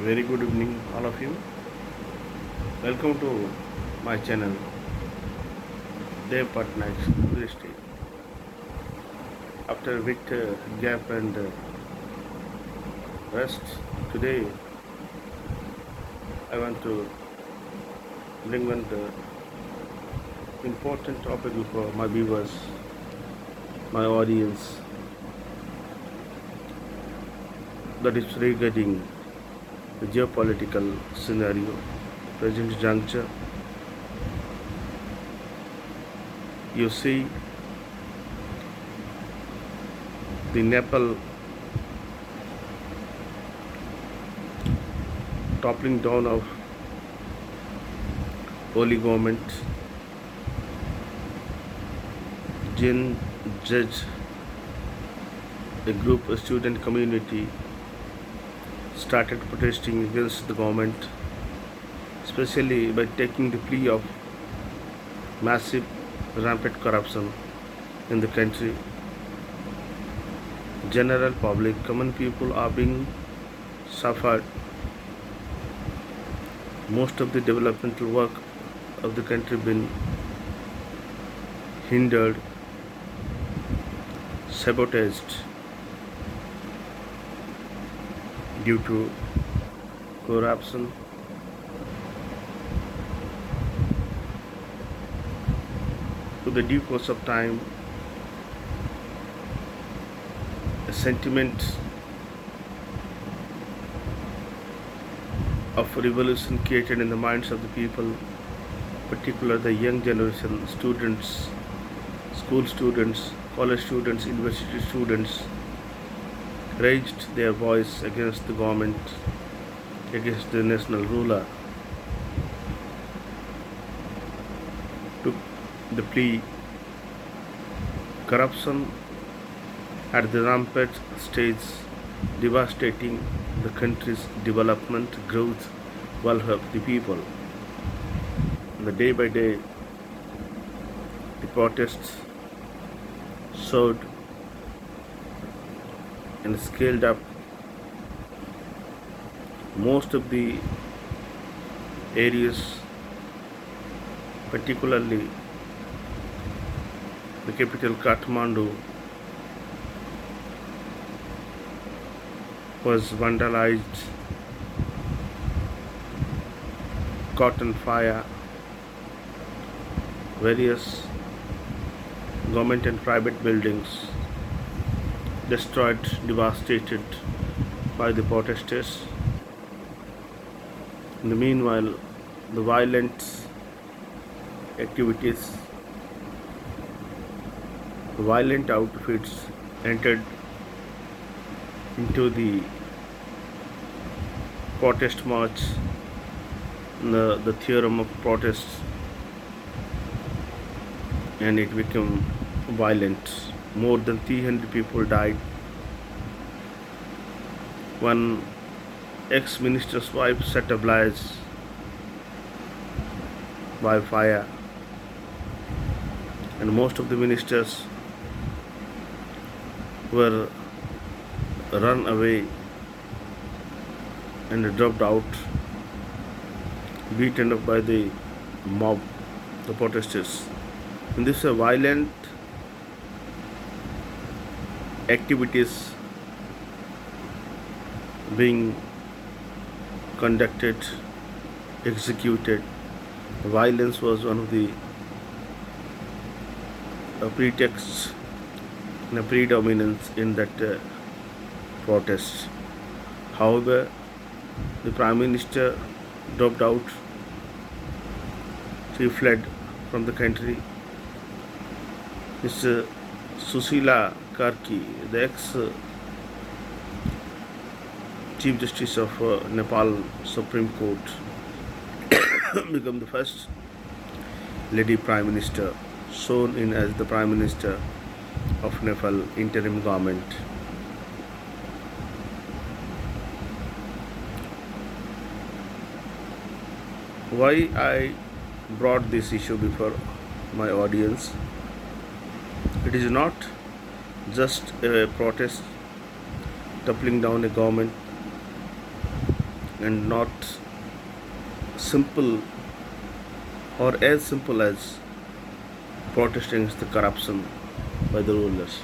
Very good evening, all of you. Welcome to my channel, Dev Patnaik's Real Estate. After a bit gap and rest, today I want to bring one important topic for my viewers, my audience, that is regarding the geopolitical scenario, present juncture. You see the Nepal toppling down of holy government, Jin judge a group of student community started protesting against the government, especially by taking the plea of massive rampant corruption in the country. General public, common people are being suffered. Most of the developmental work of the country been hindered, sabotaged due to corruption. To the due course of time, a sentiment of revolution created in the minds of the people, particularly the young generation, students, school students, college students, university students, raised their voice against the government, against the national ruler, took the plea. Corruption at the rampant stage, devastating the country's development, growth, welfare of the people. And the day by day, the protests soared and scaled up. Most of the areas, particularly the capital Kathmandu, was vandalized, caught on fire. Various government and private buildings destroyed, devastated by the protesters. In the meanwhile, the violent activities, the violent outfits entered into the protest march, the theorem of protest, and it became violent. More than 300 people died. One ex-minister's wife set ablaze by fire, and most of the ministers were run away and dropped out, beaten up by the mob, the protesters. And this violent activities being conducted, executed. Violence was one of the pretexts and a predominance in that protest. However, the Prime Minister dropped out. She fled from the country. Mr. Susila Karki, the ex-Chief Justice of Nepal Supreme Court, became the first lady Prime Minister, sworn in as the Prime Minister of Nepal interim government. Why I brought this issue before my audience? It is not just a protest toppling down a government. and not simple or as simple as protesting against the corruption by the rulers.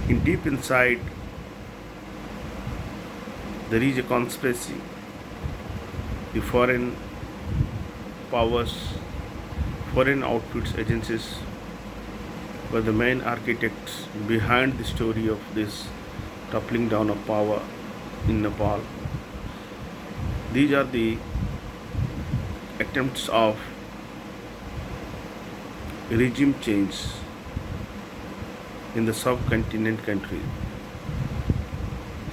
In deep inside, there is a conspiracy. The foreign powers, foreign outfits, agencies were the main architects behind the story of this toppling down of power in Nepal. These are the attempts of regime change in the subcontinent country,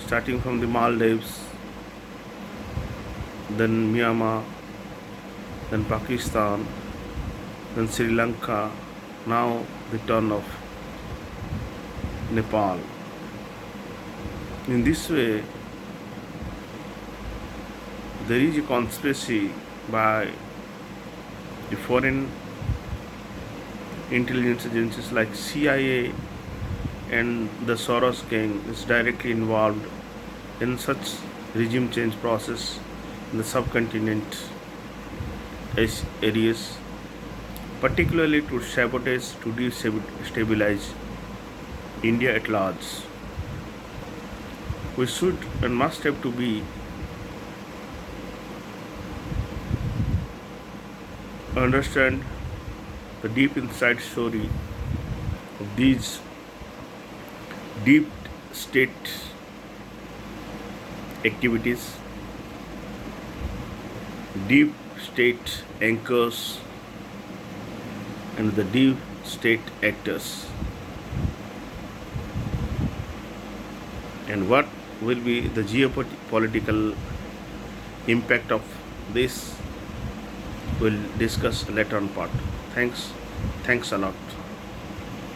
starting from the Maldives, then Myanmar, then Pakistan, then Sri Lanka, now the turn of Nepal. In this way, there is a conspiracy by the foreign intelligence agencies like CIA, and the Soros gang is directly involved in such regime change process in the subcontinent areas, particularly to sabotage, to destabilize India at large. We should and must have to be understand the deep inside story of these deep state activities, deep state anchors, and the deep state actors, and what will be the geopolitical impact of this. We'll discuss later on part. Thanks a lot.